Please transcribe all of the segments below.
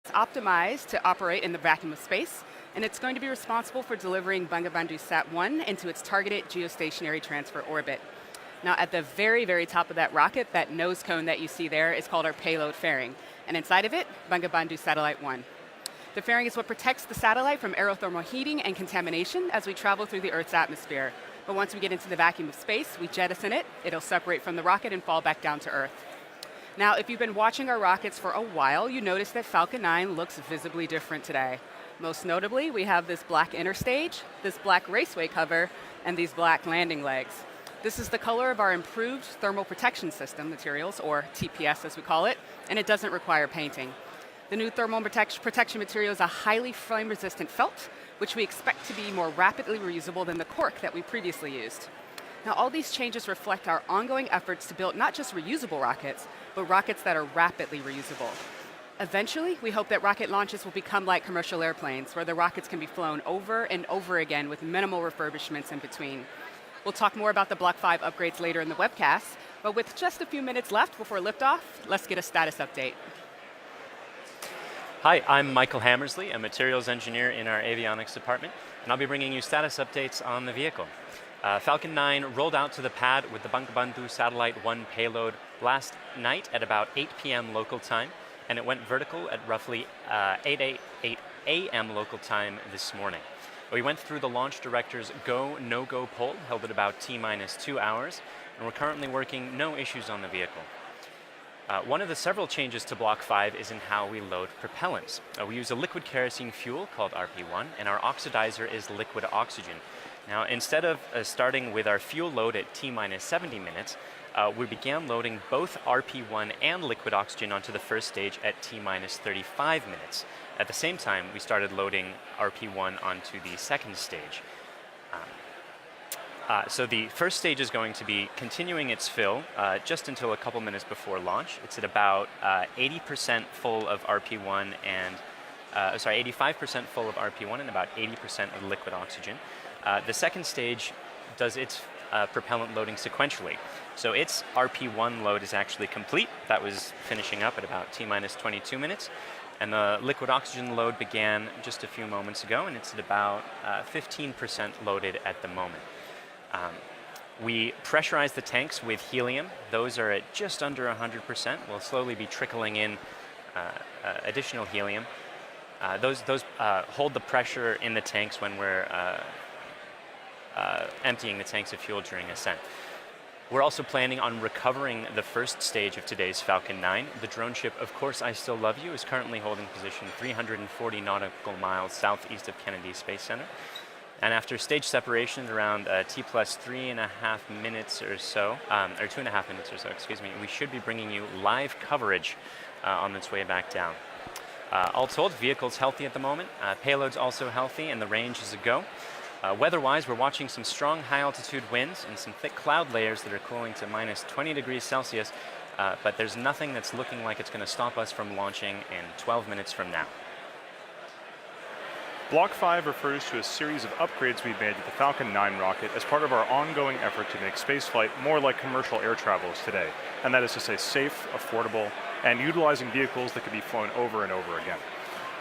It's optimized to operate in the vacuum of space, and it's going to be responsible for delivering Bangabandhu Sat-1 into its targeted geostationary transfer orbit. Now at the very, very top of that rocket, that nose cone that you see there is called our payload fairing, and inside of it, Bangabandhu Satellite-1. The fairing is what protects the satellite from aerothermal heating and contamination as we travel through the Earth's atmosphere. But once we get into the vacuum of space, we jettison it, it'll separate from the rocket and fall back down to Earth. Now, if you've been watching our rockets for a while, you notice that Falcon 9 looks visibly different today. Most notably, we have this black inner stage, this black raceway cover, and these black landing legs. This is the color of our improved thermal protection system materials, or TPS as we call it, and it doesn't require painting. The new thermal protection material is a highly flame-resistant felt, which we expect to be more rapidly reusable than the cork that we previously used. Now, all these changes reflect our ongoing efforts to build not just reusable rockets, but rockets that are rapidly reusable. Eventually, we hope that rocket launches will become like commercial airplanes, where the rockets can be flown over and over again with minimal refurbishments in between. We'll talk more about the Block 5 upgrades later in the webcast, but with just a few minutes left before liftoff, let's get a status update. Hi, I'm Michael Hammersley, a materials engineer in our avionics department, and I'll be bringing you status updates on the vehicle. Falcon 9 rolled out to the pad with the Bangabandhu Satellite-1 payload last night at about 8 p.m. local time, and it went vertical at roughly 8:08 a.m. local time this morning. We went through the launch director's go, no-go poll, held at about T-minus 2 hours, and we're currently working no issues on the vehicle. One of the several changes to Block 5 is in how we load propellants. We use a liquid kerosene fuel called RP1, and our oxidizer is liquid oxygen. Now, instead of starting with our fuel load at T-minus 70 minutes, we began loading both RP1 and liquid oxygen onto the first stage at T-minus 35 minutes. At the same time, we started loading RP1 onto the second stage. So the first stage is going to be continuing its fill just until a couple minutes before launch. It's at about 80% full of RP1 and, 85% full of RP1 and about 80% of liquid oxygen. The second stage does its propellant loading sequentially. So its RP1 load is actually complete. That was finishing up at about T-minus 22 minutes. And the liquid oxygen load began just a few moments ago, and it's at about 15% loaded at the moment. We pressurize the tanks with helium. Those are at just under 100%. We'll slowly be trickling in additional helium. Those hold the pressure in the tanks when we're emptying the tanks of fuel during ascent. We're also planning on recovering the first stage of today's Falcon 9. The drone ship, Of Course I Still Love You, is currently holding position 340 nautical miles southeast of Kennedy Space Center. And after stage separation around T+3.5 minutes or so, or 2.5 minutes or so, excuse me, we should be bringing you live coverage on its way back down. All told, vehicle's healthy at the moment. Payload's also healthy, and the range is a go. Weather-wise, we're watching some strong high-altitude winds and some thick cloud layers that are cooling to minus 20 degrees Celsius, but there's nothing that's looking like it's going to stop us from launching in 12 minutes from now. Block 5 refers to a series of upgrades we've made to the Falcon 9 rocket as part of our ongoing effort to make spaceflight more like commercial air travel is today, and that is to say safe, affordable, and utilizing vehicles that can be flown over and over again.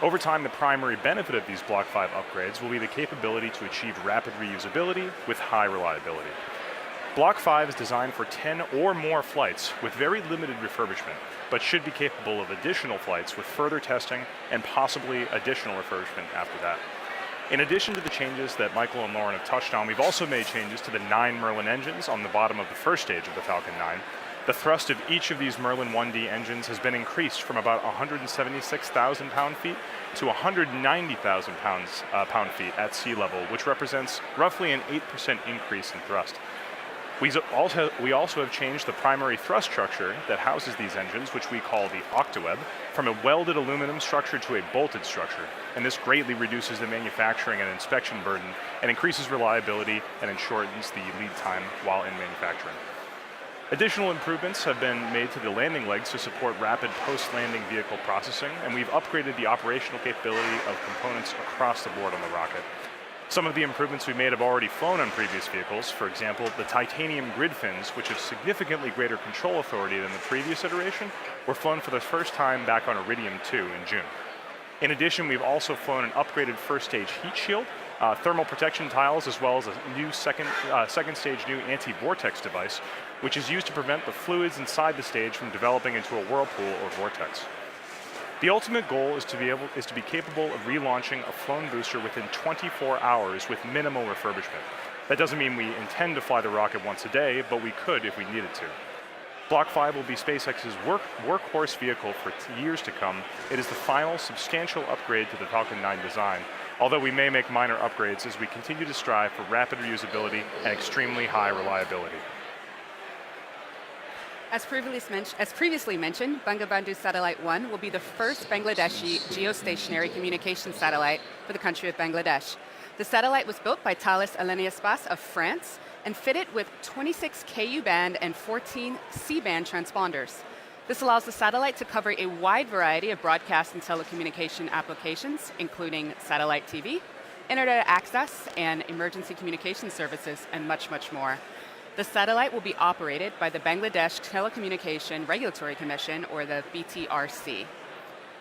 Over time, the primary benefit of these Block 5 upgrades will be the capability to achieve rapid reusability with high reliability. Block 5 is designed for 10 or more flights with very limited refurbishment, but should be capable of additional flights with further testing and possibly additional refurbishment after that. In addition to the changes that Michael and Lauren have touched on, we've also made changes to the 9 Merlin engines on the bottom of the first stage of the Falcon 9. The thrust of each of these Merlin 1D engines has been increased from about 176,000 pound-feet to 190,000 pound-feet at sea level, which represents roughly an 8% increase in thrust. We also have changed the primary thrust structure that houses these engines, which we call the octaweb, from a welded aluminum structure to a bolted structure. And this greatly reduces the manufacturing and inspection burden and increases reliability and shortens the lead time while in manufacturing. Additional improvements have been made to the landing legs to support rapid post-landing vehicle processing, and we've upgraded the operational capability of components across the board on the rocket. Some of the improvements we made have already flown on previous vehicles. For example, the titanium grid fins, which have significantly greater control authority than the previous iteration, were flown for the first time back on Iridium 2 in June. In addition, we've also flown an upgraded first stage heat shield, thermal protection tiles, as well as a new second stage new anti-vortex device, which is used to prevent the fluids inside the stage from developing into a whirlpool or vortex. The ultimate goal is to be capable of relaunching a flown booster within 24 hours with minimal refurbishment. That doesn't mean we intend to fly the rocket once a day, but we could if we needed to. Block 5 will be SpaceX's workhorse vehicle for years to come. It is the final substantial upgrade to the Falcon 9 design, although we may make minor upgrades as we continue to strive for rapid reusability and extremely high reliability. As previously mentioned, Bangabandhu Satellite-1 will be the first Bangladeshi geostationary communication satellite for the country of Bangladesh. The satellite was built by Thales Alenia of France and fitted with 26 Ku band and 14 C band transponders. This allows the satellite to cover a wide variety of broadcast and telecommunication applications, including satellite TV, internet access, and emergency communication services, and much, much more. The satellite will be operated by the Bangladesh Telecommunication Regulatory Commission, or the BTRC.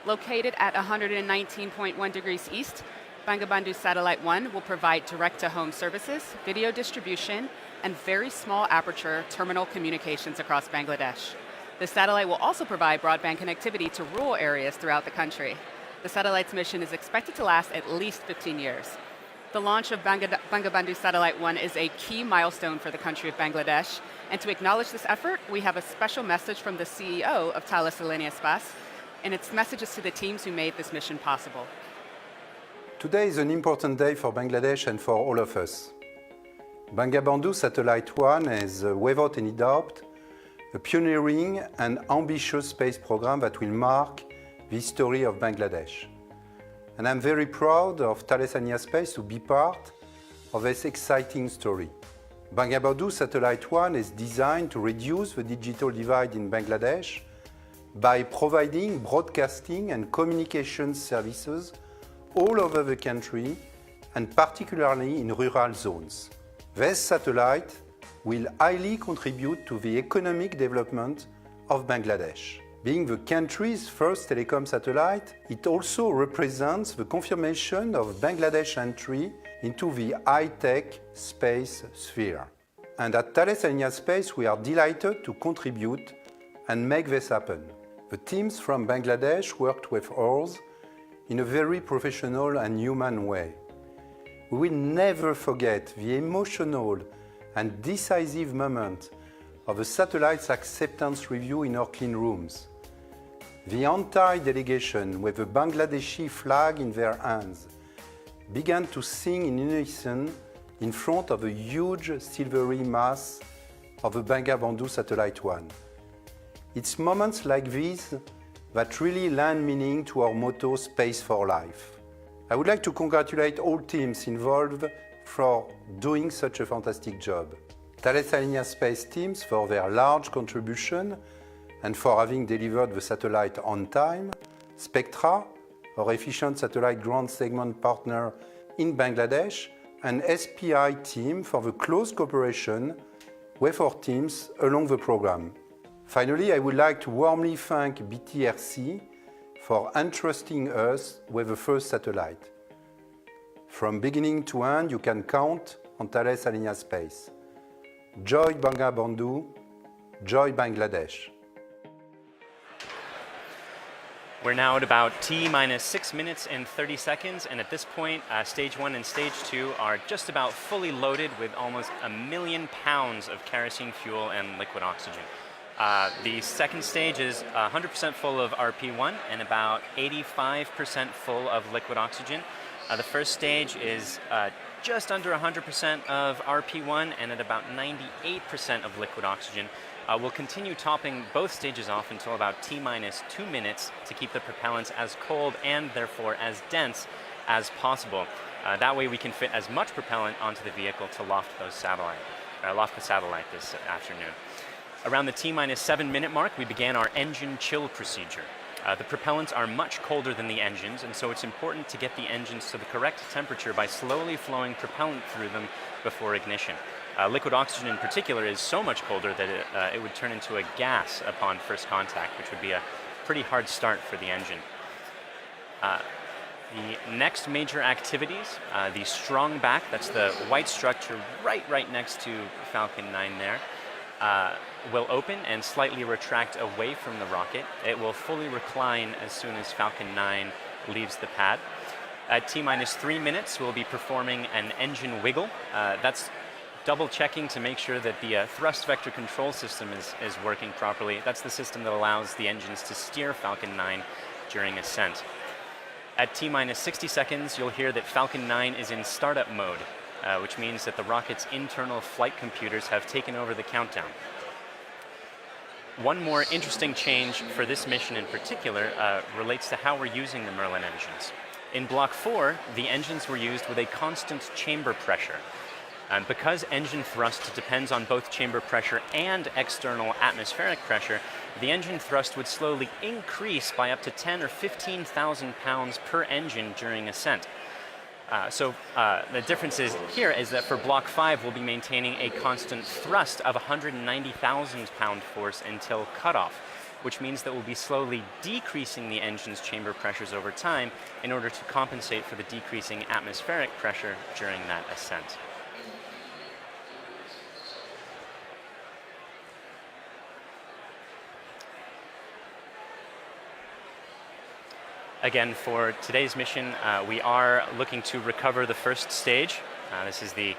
Located at 119.1 degrees east, Bangabandhu Satellite-1 will provide direct-to-home services, video distribution, and very small aperture terminal communications across Bangladesh. The satellite will also provide broadband connectivity to rural areas throughout the country. The satellite's mission is expected to last at least 15 years. The launch of Bangabandhu Satellite-1 is a key milestone for the country of Bangladesh, and to acknowledge this effort, we have a special message from the CEO of Thales Alenia Space, and its messages to the teams who made this mission possible. Today is an important day for Bangladesh and for all of us. Bangabandhu Satellite-1 is, without any doubt, a pioneering and ambitious space program that will mark the history of Bangladesh. And I'm very proud of Thales Alenia Space to be part of this exciting story. Bangabandhu Satellite-1 is designed to reduce the digital divide in Bangladesh by providing broadcasting and communication services all over the country, and particularly in rural zones. This satellite will highly contribute to the economic development of Bangladesh. Being the country's first telecom satellite, it also represents the confirmation of Bangladesh's entry into the high-tech space sphere. And at Thales Alenia Space, we are delighted to contribute and make this happen. The teams from Bangladesh worked with us in a very professional and human way. We will never forget the emotional and decisive moment of the satellite's acceptance review in our clean rooms. The entire delegation, with the Bangladeshi flag in their hands, began to sing in unison in front of the huge silvery mass of the Bangabandhu Satellite-1. It's moments like these that really lend meaning to our motto, Space for Life. I would like to congratulate all teams involved for doing such a fantastic job. Thales Alenia Space teams for their large contribution and for having delivered the satellite on time, Spectra, our efficient satellite ground segment partner in Bangladesh, and SPI team for the close cooperation with our teams along the program. Finally, I would like to warmly thank BTRC for entrusting us with the first satellite. From beginning to end, you can count on Thales Alenia Space. Joy Bangabandhu, joy Bangladesh. We're now at about T minus 6 minutes and 30 seconds, and at this point, stage 1 and stage 2 are just about fully loaded with almost 1 million pounds of kerosene fuel and liquid oxygen. The second stage is 100% full of RP1 and about 85% full of liquid oxygen. The first stage is just under 100% of RP1 and at about 98% of liquid oxygen. We'll continue topping both stages off until about T minus 2 minutes to keep the propellants as cold and therefore as dense as possible. That way we can fit as much propellant onto the vehicle to loft the satellite this afternoon. Around the T minus 7 minute mark, we began our engine chill procedure. The propellants are much colder than the engines, and so it's important to get the engines to the correct temperature by slowly flowing propellant through them before ignition. Liquid oxygen in particular is so much colder that it would turn into a gas upon first contact, which would be a pretty hard start for the engine. The next major activities, the strong back, that's the white structure right next to Falcon 9 there, will open and slightly retract away from the rocket. It will fully recline as soon as Falcon 9 leaves the pad. At T-minus 3 minutes, we'll be performing an engine wiggle. That's double checking to make sure that the thrust vector control system is working properly. That's the system that allows the engines to steer Falcon 9 during ascent. At T-minus 60 seconds, you'll hear that Falcon 9 is in startup mode, which means that the rocket's internal flight computers have taken over the countdown. One more interesting change for this mission in particular relates to how we're using the Merlin engines. In Block 4, the engines were used with a constant chamber pressure. Because engine thrust depends on both chamber pressure and external atmospheric pressure, the engine thrust would slowly increase by up to 10 or 15,000 pounds per engine during ascent. The difference here is that for Block 5, we'll be maintaining a constant thrust of 190,000 pound force until cutoff, which means that we'll be slowly decreasing the engine's chamber pressures over time in order to compensate for the decreasing atmospheric pressure during that ascent. Again, for today's mission, we are looking to recover the first stage. This is the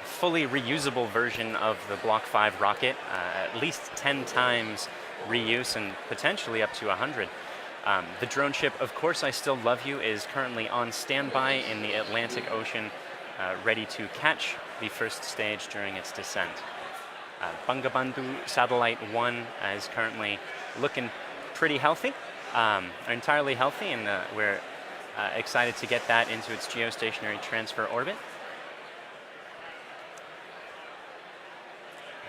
fully reusable version of the Block 5 rocket, at least 10 times reuse and potentially up to 100. The drone ship, Of Course I Still Love You, is currently on standby in the Atlantic Ocean, ready to catch the first stage during its descent. Bangabandhu Satellite-1 is currently looking pretty healthy. Are entirely healthy, and we're excited to get that into its geostationary transfer orbit.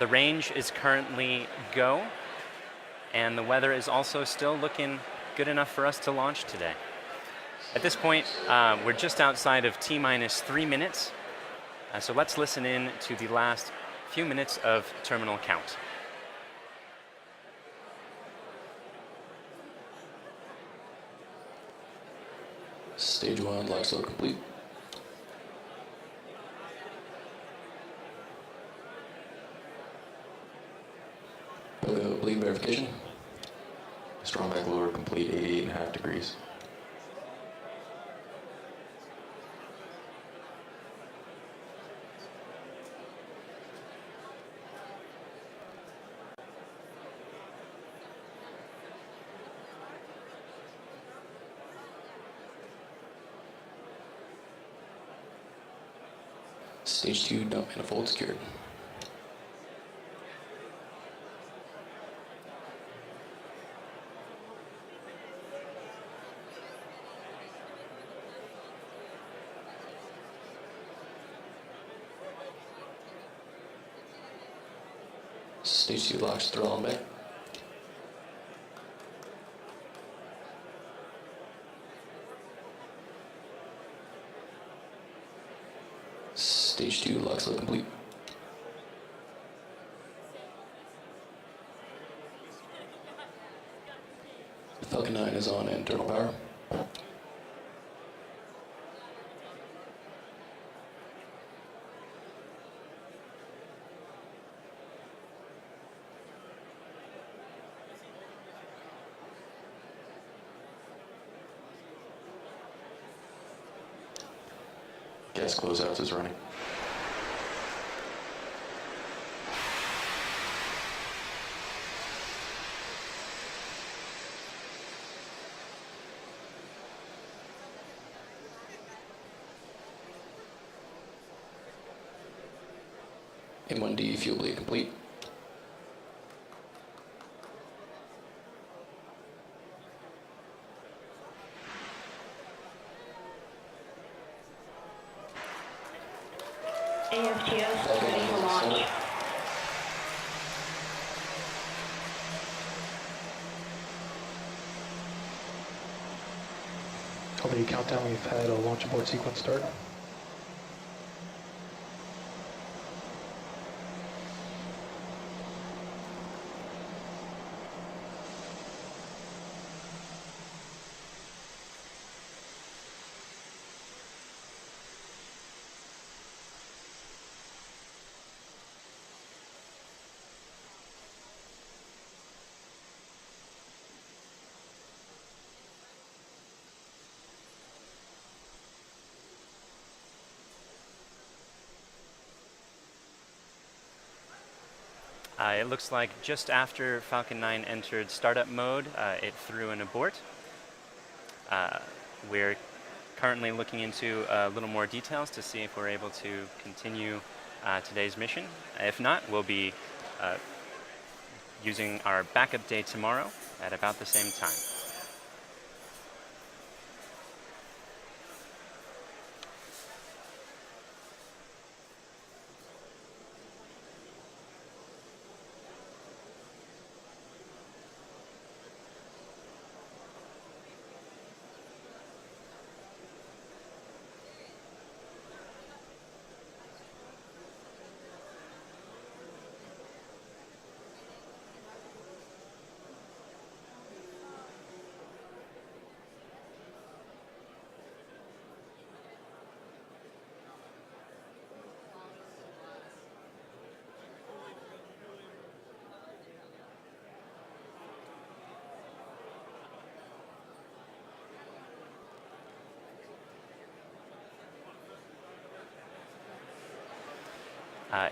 The range is currently go, and the weather is also still looking good enough for us to launch today. At this point, we're just outside of T-minus 3 minutes, so let's listen in to the last few minutes of terminal count. Stage 1, launch load complete. Bleed verification. Strong back lower complete, 88.5 degrees. Stage 2, dump manifold secured. Stage 2 locks throttle on back. Stage 2 locks load complete. Falcon 9 is on internal power. Gas closeouts is running. M1D fuel bleed complete. AFTS ready for launch. Over the countdown, we've had a launch abort sequence start. It looks like just after Falcon 9 entered startup mode, it threw an abort. We're currently looking into a little more details to see if we're able to continue today's mission. If not, we'll be using our backup day tomorrow at about the same time.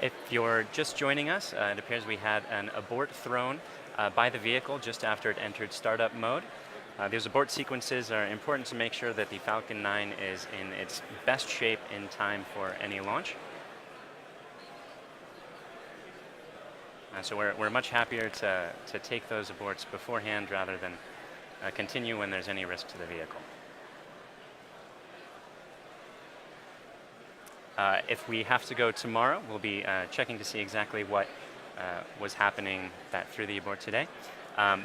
If you're just joining us, it appears we had an abort thrown by the vehicle just after it entered startup mode. These abort sequences are important to make sure that the Falcon 9 is in its best shape in time for any launch. So we're much happier to take those aborts beforehand rather than continue when there's any risk to the vehicle. If we have to go tomorrow, we'll be checking to see exactly what was happening that threw the abort today.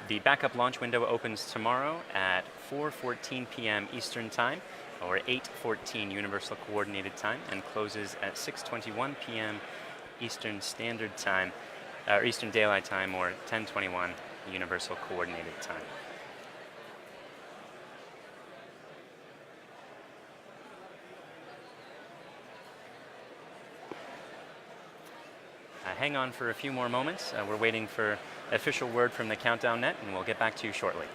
The backup launch window opens tomorrow at 4:14 p.m. Eastern Time, or 8:14 Universal Coordinated Time, and closes at 6:21 p.m. Eastern Standard Time, or Eastern Daylight Time, or 10:21 Universal Coordinated Time. Hang on for a few more moments. We're waiting for official word from the countdown net, and we'll get back to you shortly.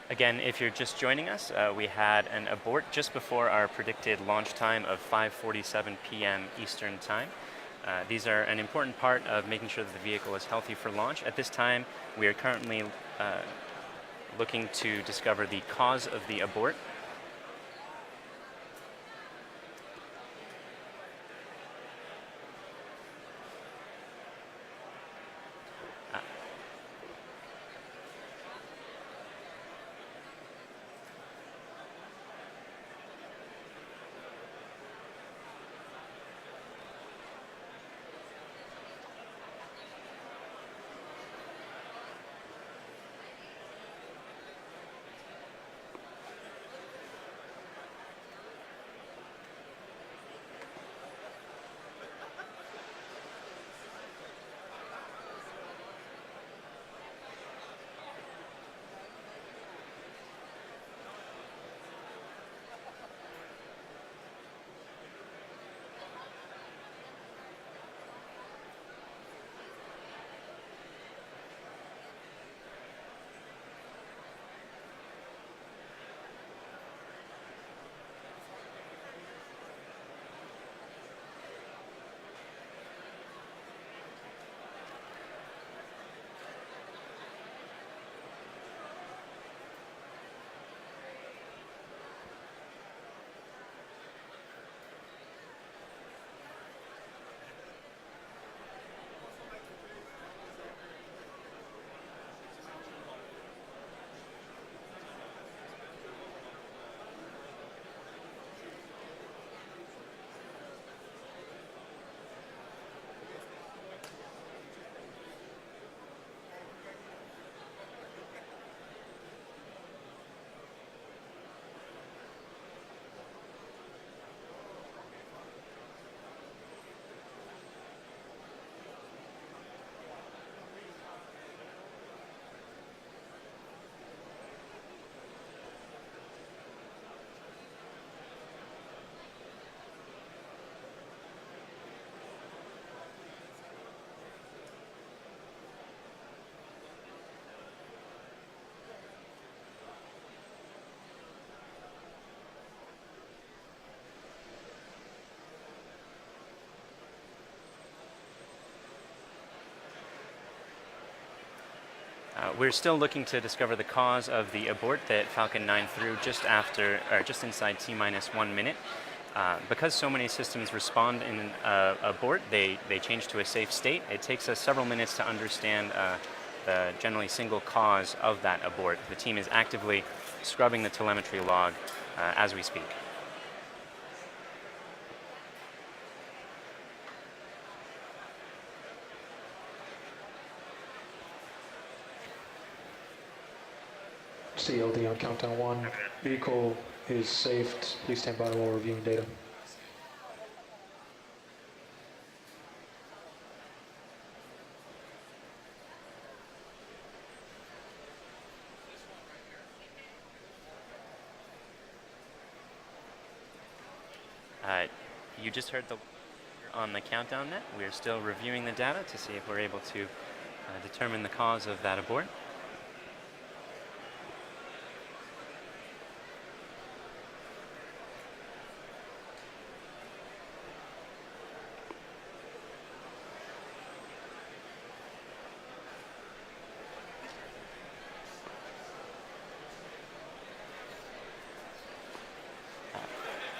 Again, if you're just joining us, we had an abort just before our predicted launch time of 5:47 p.m. Eastern Time. These are an important part of making sure that the vehicle is healthy for launch. At this time, we are currently looking to discover the cause of the abort. We're still looking to discover the cause of the abort that Falcon 9 threw just inside T-minus 1 minute. Because so many systems respond in abort, they change to a safe state. It takes us several minutes to understand the generally single cause of that abort. The team is actively scrubbing the telemetry log as we speak. CLD on countdown 1. Vehicle is safe. Please stand by while reviewing data. You just heard on the countdown net. We're still reviewing the data to see if we're able to determine the cause of that abort.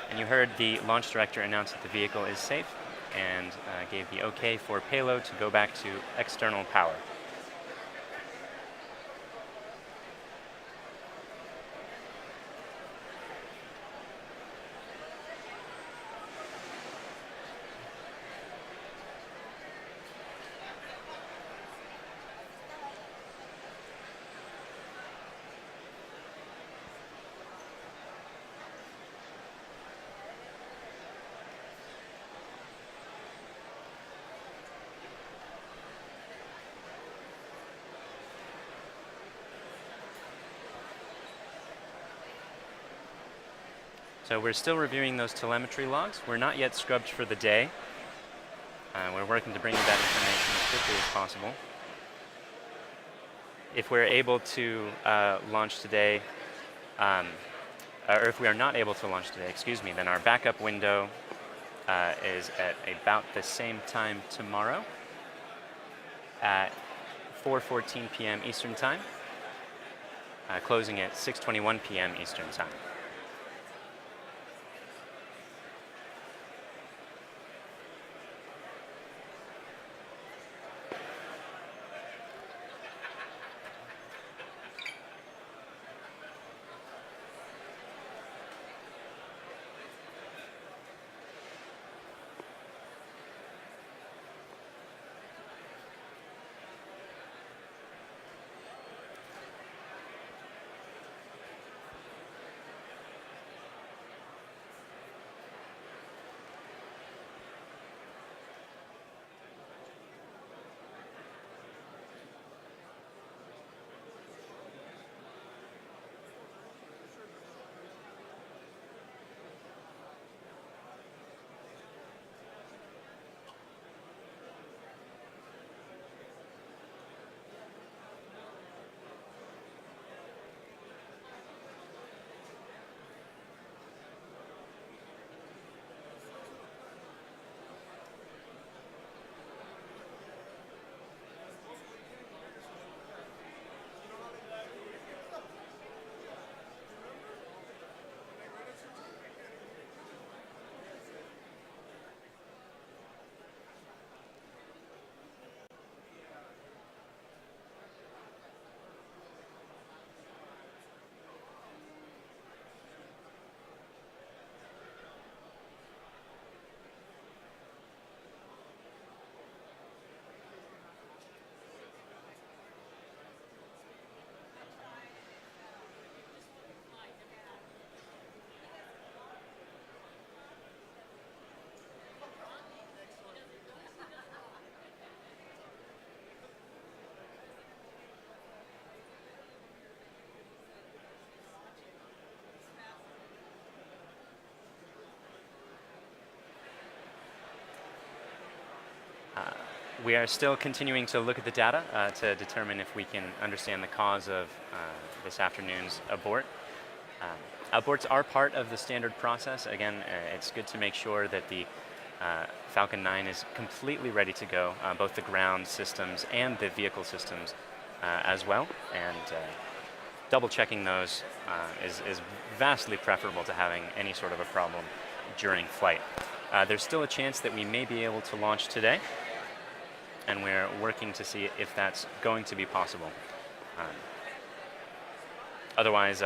And you heard the launch director announce that the vehicle is safe and gave the OK for payload to go back to external power. So we're still reviewing those telemetry logs. We're not yet scrubbed for the day. We're working to bring you that information as quickly as possible. If we're able to launch today, or if we are not able to launch today, excuse me, then our backup window is at about the same time tomorrow at 4:14 p.m. Eastern Time, closing at 6:21 p.m. Eastern Time. We are still continuing to look at the data to determine if we can understand the cause of this afternoon's abort. Aborts are part of the standard process. Again, it's good to make sure that the Falcon 9 is completely ready to go, both the ground systems and the vehicle systems as well, and double checking those is vastly preferable to having any sort of a problem during flight. There's still a chance that we may be able to launch today, and we're working to see if that's going to be possible. Otherwise,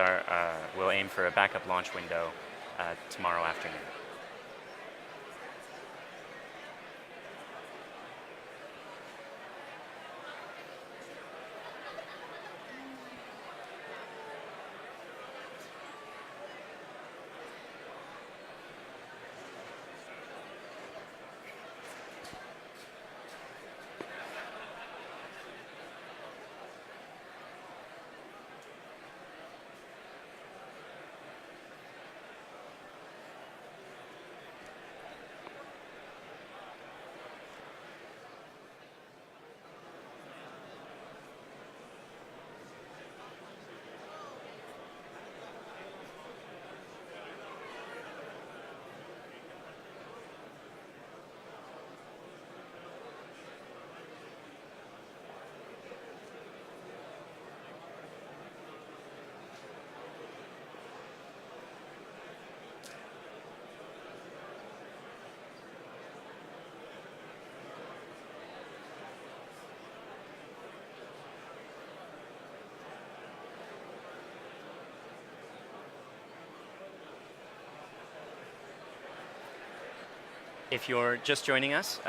we'll aim for a backup launch window tomorrow afternoon. If you're just joining us,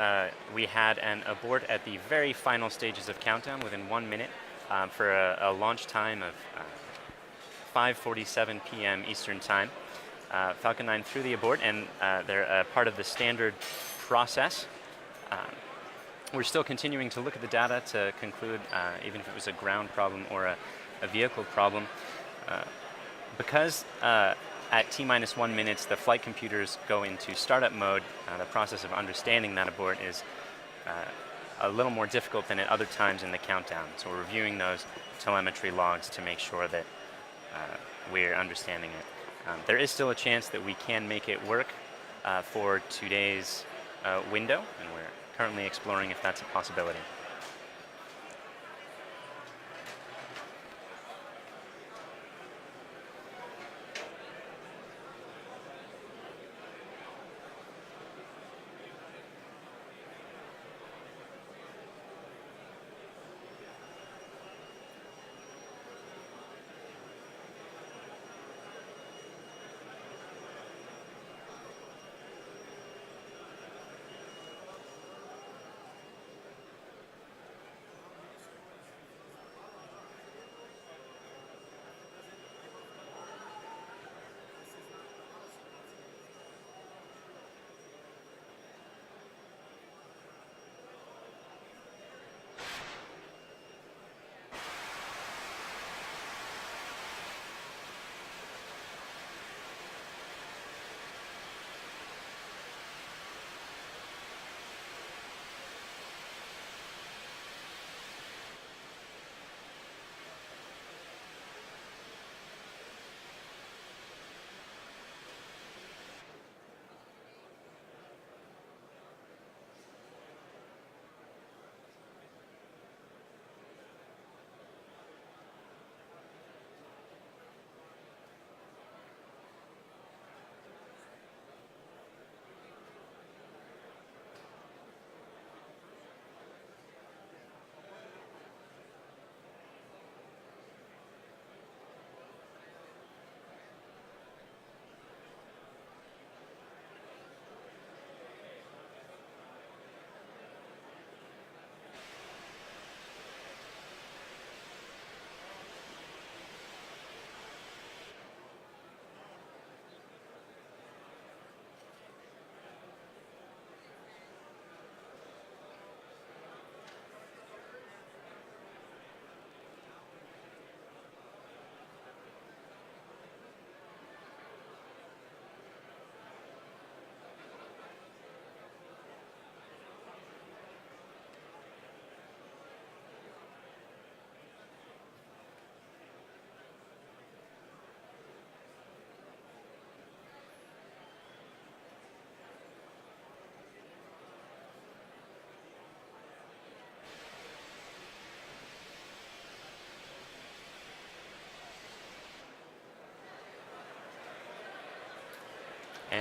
we had an abort at the very final stages of countdown within 1 minute for a launch time of 5:47 p.m. Eastern Time. Falcon 9 threw the abort, and they're part of the standard process. We're still continuing to look at the data to conclude even if it was a ground problem or a vehicle problem. Because at T-minus 1 minutes, the flight computers go into startup mode. The process of understanding that abort is a little more difficult than at other times in the countdown. So we're reviewing those telemetry logs to make sure that we're understanding it. There is still a chance that we can make it work for today's window, and we're currently exploring if that's a possibility.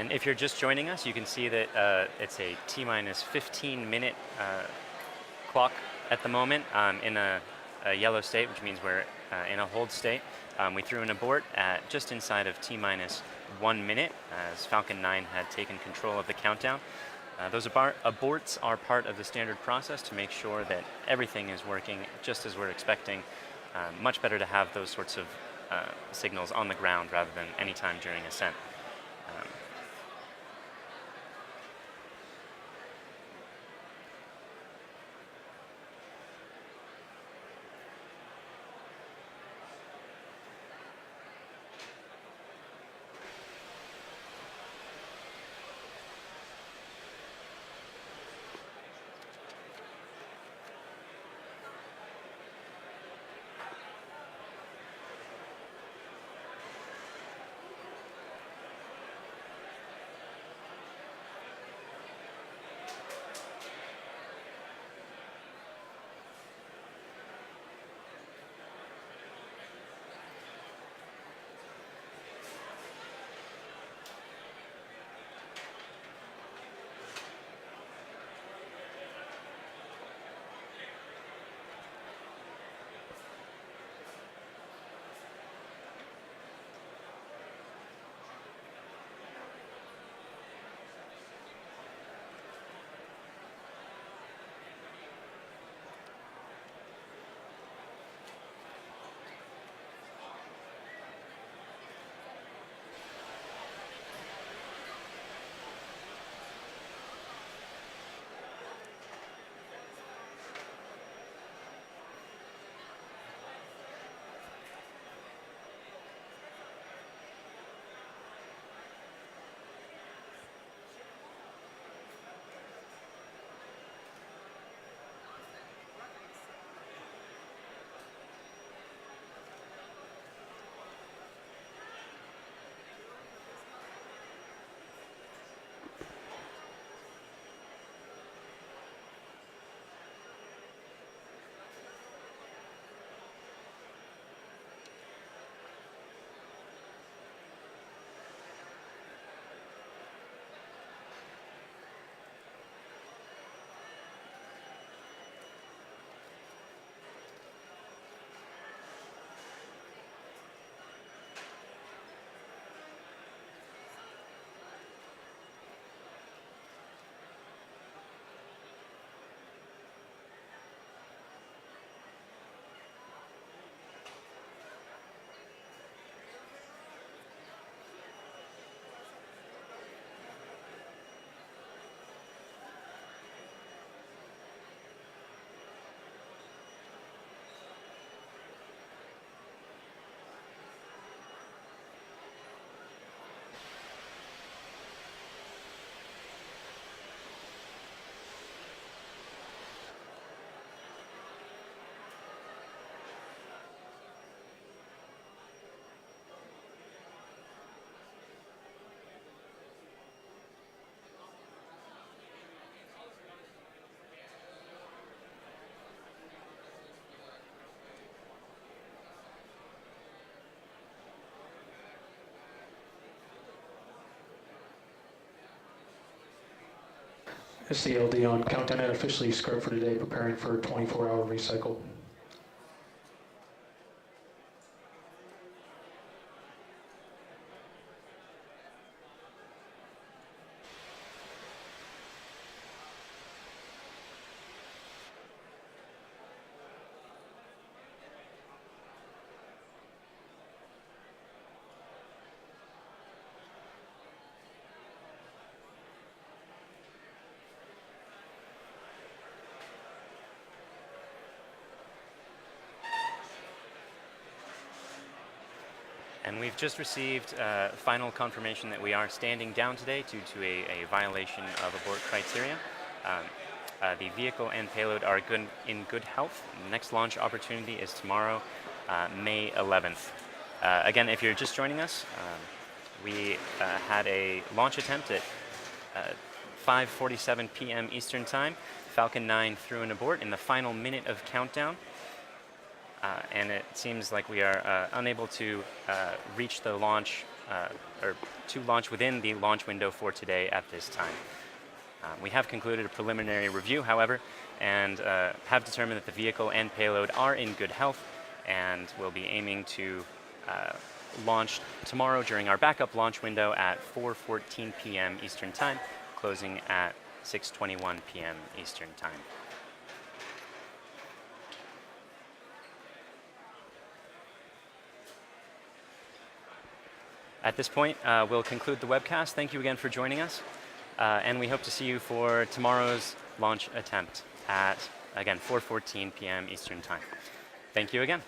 And if you're just joining us, you can see that it's a T-minus 15-minute clock at the moment in a yellow state, which means we're in a hold state. We threw an abort at just inside of T-minus 1 minute as Falcon 9 had taken control of the countdown. Those aborts are part of the standard process to make sure that everything is working just as we're expecting. Much better to have those sorts of signals on the ground rather than any time during ascent. SCLD on countdown and officially scrubbed for today, preparing for a 24-hour recycle. And we've just received final confirmation that we are standing down today due to a violation of abort criteria. The vehicle and payload are in good health. The next launch opportunity is tomorrow, May 11th. Again, if you're just joining us, we had a launch attempt at 5:47 p.m. Eastern Time. Falcon 9 threw an abort in the final minute of countdown. And it seems like we are unable to reach the launch or to launch within the launch window for today at this time. We have concluded a preliminary review, however, and have determined that the vehicle and payload are in good health, and will be aiming to launch tomorrow during our backup launch window at 4:14 p.m. Eastern Time, closing at 6:21 p.m. Eastern Time. At this point, we'll conclude the webcast. Thank you again for joining us, and we hope to see you for tomorrow's launch attempt at, again, 4:14 p.m. Eastern Time. Thank you again.